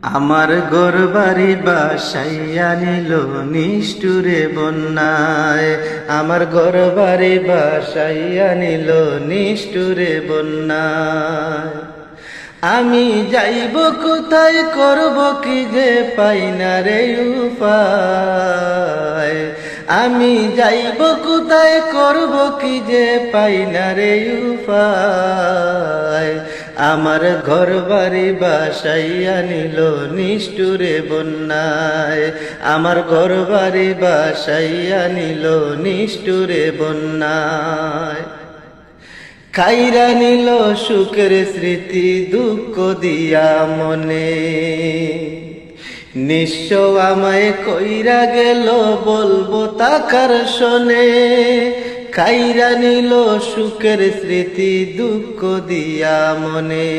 আমার ঘরবাড়ি বাসাইয়া নিল নিষ্ঠুরে বন্যায়, আমার ঘরবাড়ি বাসাইয়া নিল নিষ্ঠুরে বন্যায়। আমি যাইব কোথায়, করব কি যে পাই না রে উপায়। আমি যাইব কোথায়, করব কি যে পাই না রে উপায়। আমার ঘরবাড়ি বাসাইয়া নিল নিষ্ঠুরে বন্যায়, আমার ঘরবাড়ি বাসাইয়া নিল নিষ্ঠুরে বন্যায়। কাইরা নিল সুখের স্মৃতি দুঃখ দিয়া মনে, নিঃস্ব আমায় কইরা গেল বলবো তাকার শোনে। কাইরা নিল সুখের স্মৃতি দুঃখ দিয়া মনে।